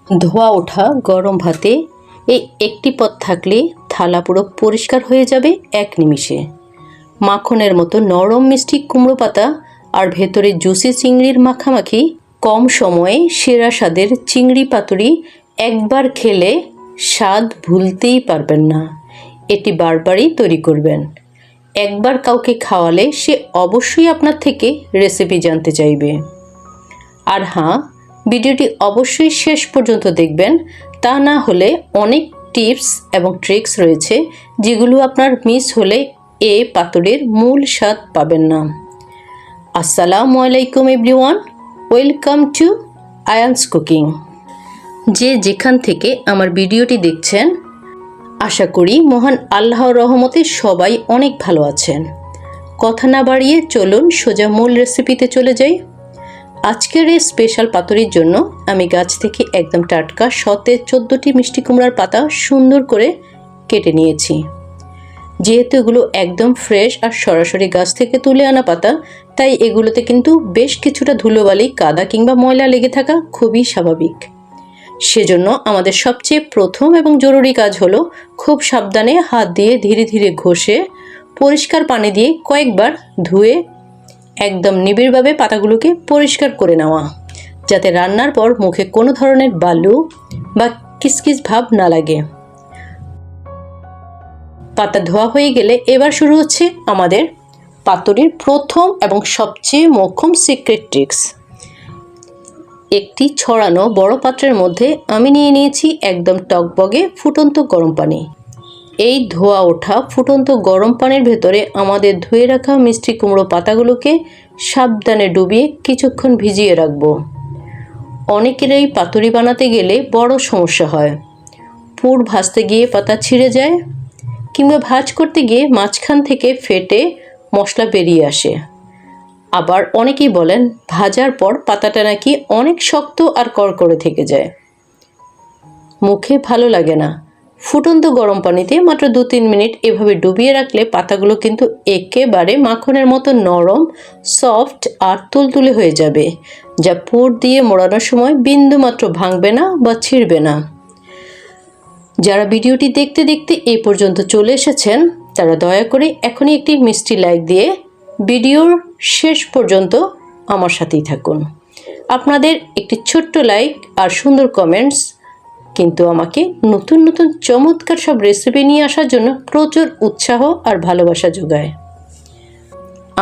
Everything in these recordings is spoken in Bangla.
ধোয়া ওঠা গরম ভাতে এই একটি পদ থাকলে থালা পুরো পরিষ্কার হয়ে যাবে এক নিমিষে। মাখনের মতো নরম মিষ্টি কুমড়ো পাতা আর ভেতরে জুসি চিংড়ির মাখামাখি, কম সময়ে সেরা স্বাদের চিংড়ি পাতুরি একবার খেলে স্বাদ ভুলতেই পারবেন না। এটি বারবারই তৈরি করবেন। একবার কাউকে খাওয়ালে সে অবশ্যই আপনার থেকে রেসিপি জানতে চাইবে। আর হ্যাঁ, ভিডিওটি অবশ্যই শেষ পর্যন্ত দেখবেন, তা না হলে অনেক টিপস এবং ট্রিক্স রয়েছে যেগুলো আপনার মিস হলে এই পাতুরির মূল স্বাদ পাবেন না। আসসালামু আলাইকুম এভরিওয়ান, ওয়েলকাম টু আয়ানস কুকিং। যে যেখান থেকে আমার ভিডিওটি দেখছেন, আশা করি মহান আল্লাহর রহমতে সবাই অনেক ভালো আছেন। কথা না বাড়িয়ে চলুন সোজা মূল রেসিপিতে চলে যাই। আজকের এই স্পেশাল পাতুরির জন্য আমি গাছ থেকে একদম টাটকা সতেজ 14টি মিষ্টি কুমড়ার পাতা সুন্দর করে কেটে নিয়েছি। যেহেতু এগুলো একদম ফ্রেশ আর সরাসরি গাছ থেকে তুলে আনা পাতা, তাই এগুলোতে কিন্তু বেশ কিছুটা ধুলোবালি, কাদা কিংবা ময়লা লেগে থাকা খুবই স্বাভাবিক। সেজন্য আমাদের সবচেয়ে প্রথম এবং জরুরি কাজ হলো খুব সাবধানে হাত দিয়ে ধীরে ধীরে ঘষে পরিষ্কার পানি দিয়ে কয়েকবার ধুয়ে একদম নিবিড়ভাবে পাতাগুলোকে পরিষ্কার করে নেওয়া, যাতে রান্নার পর মুখে কোনো ধরনের বালু বা কিসকিস ভাব না লাগে। পাতা ধোয়া হয়ে গেলে এবার শুরু হচ্ছে আমাদের পাতুরির প্রথম এবং সবচেয়ে মোক্ষম সিক্রেট ট্রিক্স। একটি ছড়ানো বড় পাত্রের মধ্যে আমি নিয়ে নিয়েছি একদম টকবগে ফুটন্ত গরম পানি। এই ধোয়া ওঠা ফুটন্ত গরম পানির ভেতরে আমাদের ধুয়ে রাখা মিষ্টি কুমড়ো পাতাগুলোকে সাবধানে ডুবিয়ে কিছুক্ষণ ভিজিয়ে রাখবো। অনেকেরই পাতুরি বানাতে গেলে বড় সমস্যা হয়। পুর ভাজতে গিয়ে পাতা ছিঁড়ে যায় কিংবা ভাজ করতে গিয়ে মাঝখান থেকে ফেটে মশলা বেরিয়ে আসে। আবার অনেকেই বলেন ভাজার পর পাতাটা নাকি অনেক শক্ত আর কড়কড়ে থেকে যায়, মুখে ভালো লাগে না। ফুটন্ত গরম পানিতে মাত্র 2-3 মিনিট এভাবে ডুবিয়ে রাখলে পাতাগুলো কিন্তু একেবারে মাখনের মতো নরম, সফট আর তুলতুলে হয়ে যাবে, যা পুর দিয়ে মোড়ানোর সময় বিন্দুমাত্র ভাঙবে না বা ছিঁড়বে না। যারা ভিডিওটি দেখতে দেখতে এই পর্যন্ত চলে এসেছেন, তারা দয়া করে এখনই একটি মিষ্টি লাইক দিয়ে ভিডিওর শেষ পর্যন্ত আমার সাথেই থাকুন। আপনাদের একটি ছোট্ট লাইক আর সুন্দর কমেন্টস কিন্তু আমাকে নতুন নতুন চমৎকার সব রেসিপি নিয়ে আসার জন্য প্রচুর উৎসাহ আর ভালোবাসা যোগায়।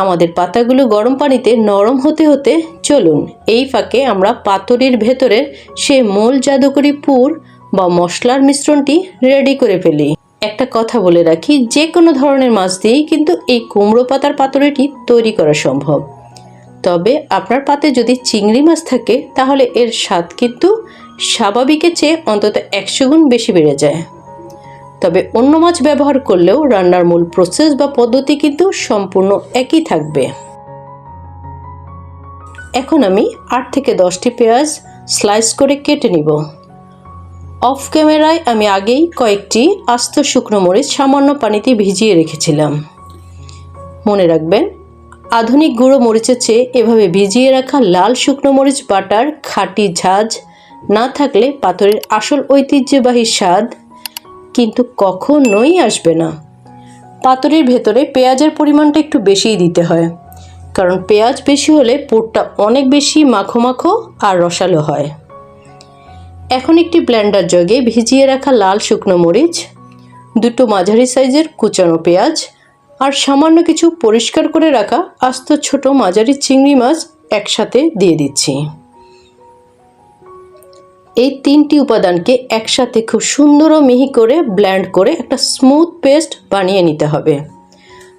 আমাদের পাতাগুলো গরম পানিতে নরম হতে হতে চলুন এই ফাঁকে আমরা পাতুরির ভেতরের সে মূল জাদুকরি পুর বা মশলার মিশ্রণটি রেডি করে ফেলি। একটা কথা বলে রাখি, যে কোনো ধরনের মাছ দিয়েই কিন্তু এই কুমড়ো পাতার পাতুরিটি তৈরি করা সম্ভব। তবে আপনার পাতে যদি চিংড়ি মাছ থাকে তাহলে এর স্বাদ কিন্তু স্বাভাবিকের চেয়ে অন্তত 100 গুণ বেশি বেড়ে যায়। তবে অন্য মাছ ব্যবহার করলেও রান্নার মূল প্রসেস বা পদ্ধতি কিন্তু সম্পূর্ণ একই থাকবে। এখন আমি 8 থেকে 10টি পেঁয়াজ স্লাইস করে কেটে নিব। অফ ক্যামেরায় আমি আগেই কয়েকটি আস্ত শুকনো মরিচ সামান্য পানিতে ভিজিয়ে রেখেছিলাম। মনে রাখবেন, আধুনিক গুঁড়ো মরিচের চেয়ে এভাবে ভিজিয়ে রাখা লাল শুকনো মরিচ বাটার খাঁটি ঝাঁঝ না থাকলে পাতুরির আসল ঐতিহ্যবাহী স্বাদ কিন্তু কখনোই আসবে না। পাতুরির ভেতরে পেঁয়াজের পরিমাণটা একটু বেশিই দিতে হয়, কারণ পেঁয়াজ বেশি হলে পুরটা অনেক বেশি মাখো মাখো আর রসালো হয়। এখন একটি ব্লেন্ডার জগে ভিজিয়ে রাখা লাল শুকনো মরিচ, 2টো মাঝারি সাইজের কুচানো পেঁয়াজ আর সামান্য কিছু পরিষ্কার করে রাখা আস্ত ছোট মাঝারি চিংড়ি মাছ একসাথে দিয়ে দিচ্ছি। এই 3টি উপাদানকে একসাথে খুব সুন্দর ও মিহি করে ব্লেন্ড করে একটা স্মুথ পেস্ট বানিয়ে নিতে হবে।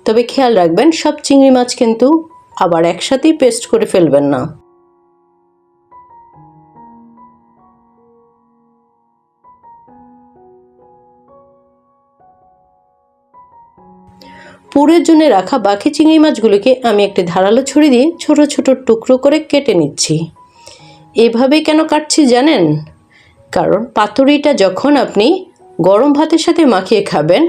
তবে খেয়াল রাখবেন, সব চিংড়ি মাছ কিন্তু আবার একসাথেই পেস্ট করে ফেলবেন না। পুরের জন্য রাখা বাকি চিংড়ি মাছগুলোকে আমি একটি ধারালো ছুরি দিয়ে ছোট ছোট টুকরো করে কেটে নিচ্ছি। এভাবে কেন কাটছি জানেন? কারণ পাতুরিটা যখন আপনি গরম ভাতের সাথে মাখিয়ে খাবেন,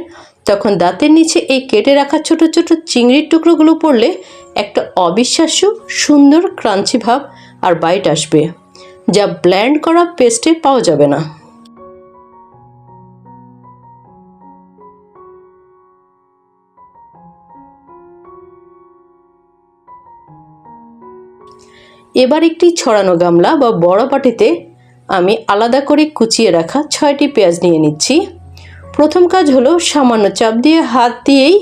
তখন দাঁতের নিচে এই কেটে রাখা ছোট ছোট চিংড়ির টুকরোগুলো পড়লে একটা অবিশ্বাস্য সুন্দর ক্রাঞ্চি ভাব আর বাইট আসবে, যা ব্লেন্ড করা পেস্টে পাওয়া যাবে না। এবার একটি ছড়ানো গামলা বা বড় বাটিতে আমি আলাদা করে কুচিয়ে রাখা 6টি পেঁয়াজ নিয়ে নিচ্ছি। প্রথম কাজ হলো সামান্য চাপ দিয়ে হাত দিয়েই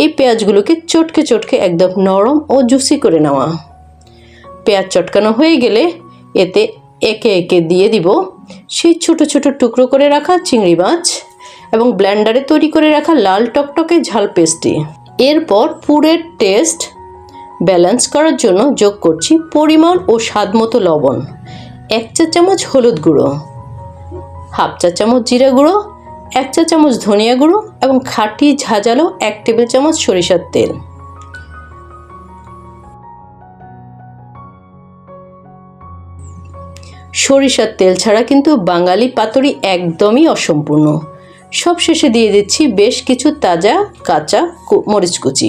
এই পেঁয়াজগুলোকে চটকে চটকে একদম নরম ও জুসি করে নেওয়া। পেঁয়াজ চটকানো হয়ে গেলে এতে একে একে দিয়ে দিব সেই ছোট ছোট টুকরো করে রাখা চিংড়ি মাছ এবং ব্লেন্ডারে তৈরি করে রাখা লাল টকটকে ঝাল পেস্টটি। এরপর পুরের টেস্ট ব্যালেন্স করার জন্য যোগ করছি পরিমাণ ও স্বাদ মতো লবণ, 1 চা চামচ হলুদ গুঁড়ো, হাফ চা চামচ জিরা গুঁড়ো, 1 চা চামচ ধনিয়া গুঁড়ো এবং খাঁটি ঝাঁঝালো 1 টেবিল চামচ সরিষার তেল। সরিষার তেল ছাড়া কিন্তু বাঙালি পাতুরি একদমই অসম্পূর্ণ। সব শেষে দিয়ে দিচ্ছি বেশ কিছু তাজা কাঁচা মরিচ কুচি।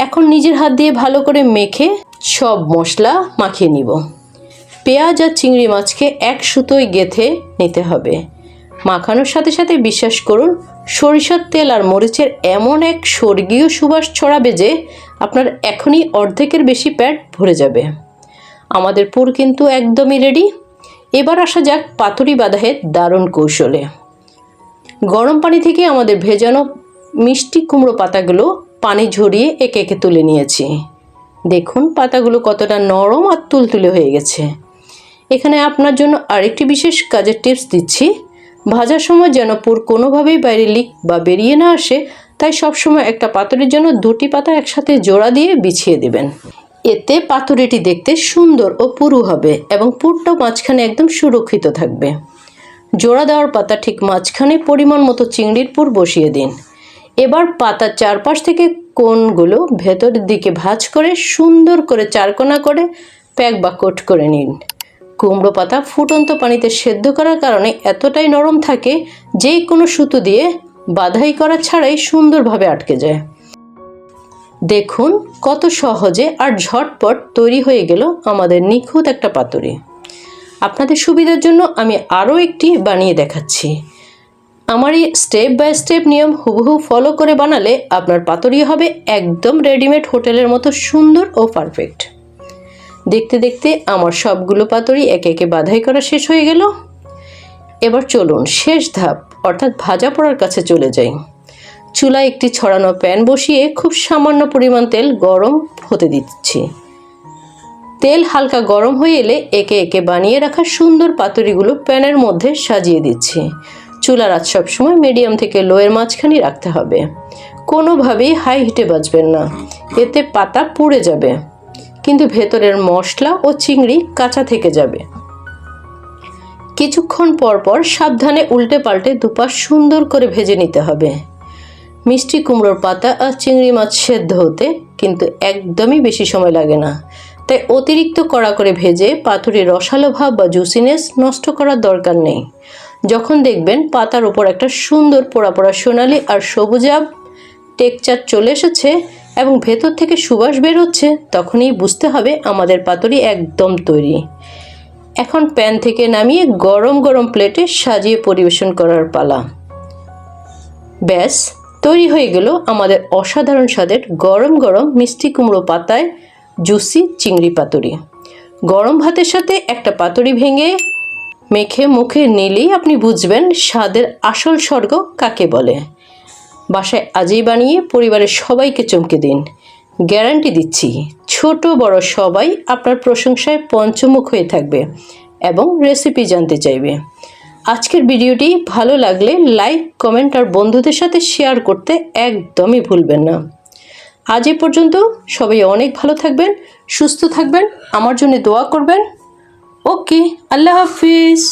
এখন নিজের হাত দিয়ে ভালো করে মেখে সব মশলা মাখিয়ে নিব। পেঁয়াজ আর চিংড়ি মাছকে এক সুতোয় গেঁথে নিতে হবে। মাখানোর সাথে সাথে বিশ্বাস করুন, সরিষার তেল আর মরিচের এমন এক স্বর্গীয় সুবাস ছড়াবে যে আপনার এখনই অর্ধেকের বেশি পেট ভরে যাবে। আমাদের পুর কিন্তু একদমই রেডি। এবার আসা যাক পাতুরি বাঁধাইয়ের দারুণ কৌশলে। গরম পানি থেকে আমাদের ভেজানো মিষ্টি কুমড়ো পাতাগুলো পানি ঝরিয়ে একে একে তুলে নিয়েছি। দেখুন পাতাগুলো কতটা নরম আর তুলতুলে হয়ে গেছে। এখানে আপনার জন্য আরেকটি বিশেষ কাজের টিপস দিচ্ছি। ভাজার সময় যেন পুর কোনোভাবেই বাইরে লিক বা বেরিয়ে না আসে, তাই সবসময় একটা পাতুরির জন্য 2টি পাতা একসাথে জোড়া দিয়ে বিছিয়ে দেবেন। এতে পাতুরিটি দেখতে সুন্দর ও পুরু হবে এবং পুরটাও মাঝখানে একদম সুরক্ষিত থাকবে। জোড়া দেওয়ার পাতা ঠিক মাঝখানে পরিমাণ মতো চিংড়ির পুর বসিয়ে দিন। এবার পাতার চারপাশ থেকে কোণগুলো ভেতরের দিকে ভাঁজ করে সুন্দর করে চারকোনা করে প্যাক বা কোট করে নিন। কুমড়ো পাতা ফুটন্ত পানিতে সেদ্ধ করার কারণে এতটাই নরম থাকে যে কোনো সুতো দিয়ে বাঁধাই করা ছাড়াই সুন্দরভাবে আটকে যায়। দেখুন কত সহজে আর ঝটপট তৈরি হয়ে গেল আমাদের নিখুঁত একটা পাতুরি। আপনাদের সুবিধার জন্য আমি আরও একটি বানিয়ে দেখাচ্ছি। আমার এই স্টেপ বাই স্টেপ নিয়ম হুবহু ফলো করে বানালে আপনার পাতুরি হবে একদম রেডিমেড হোটেলের মতো সুন্দর ও পারফেক্ট। দেখতে দেখতে আমার সবগুলো পাতুরি একে একে বাঁধাই করা শেষ হয়ে গেল। এবার চলুন শেষ ধাপ অর্থাৎ ভাজা পোড়ার কাছে চলে যাই। চুলায় একটি ছড়ানো প্যান বসিয়ে খুব সামান্য পরিমাণ তেল গরম হতে দিচ্ছি। তেল হালকা গরম হয়ে এলে একে একে বানিয়ে রাখা সুন্দর পাতুরিগুলো প্যানের মধ্যে সাজিয়ে দিচ্ছি। চুলার আঁচ সবসময় মিডিয়াম থেকে লোয়ের মাঝখানে রাখতে হবে। কোনোভাবেই হাই হিটে ভাজবেন না, এতে পাতা পুড়ে যাবে কিন্তু ভেতরের মশলা ও চিংড়ি কাঁচা থেকে যাবে। কিছুক্ষণ পর পর সাবধানে উল্টে পাল্টে দুপাশ সুন্দর করে ভেজে নিতে হবে। মিষ্টি কুমড়োর পাতা আর চিংড়ি মাছ সেদ্ধ হতে কিন্তু একদমই বেশি সময় লাগে না, তাই অতিরিক্ত কড়া করে ভেজে পাতুরির রসালো ভাব বা জুসিনেস নষ্ট করার দরকার নেই। যখন দেখবেন পাতার উপর একটা সুন্দর পোড়া পোড়া সোনালি আর সবুজাব টেক্সচার চলে এসেছে এবং ভেতর থেকে সুবাস বের হচ্ছে, তখনই বুঝতে হবে আমাদের পাতুরি একদম তৈরি। এখন প্যান থেকে নামিয়ে গরম গরম প্লেটে সাজিয়ে পরিবেশন করার পালা। ব্যাস তৈরি হয়ে গেল আমাদের অসাধারণ স্বাদের গরম গরম মিষ্টি কুমড়ো পাতায় জুসি চিংড়ি পাতুরি। গরম ভাতের সাথে একটা পাতুরি ভেঙে মেখে মুখে নিলেই আপনি বুঝবেন স্বাদের আসল স্বর্গ কাকে বলে। বাসায় আজই বানিয়ে পরিবারের সবাইকে চমকে দিন। গ্যারান্টি দিচ্ছি ছোট বড় সবাই আপনার প্রশংসায় পঞ্চমুখ হয়ে থাকবে এবং রেসিপি জানতে চাইবে। আজকের ভিডিওটি ভালো লাগলে লাইক, কমেন্ট আর বন্ধুদের সাথে শেয়ার করতে একদমই ভুলবেন না। আজ এ পর্যন্ত, সবাই অনেক ভালো থাকবেন, সুস্থ থাকবেন, আমার জন্য দোয়া করবেন। ওকে, আল্লাহ হাফিজ।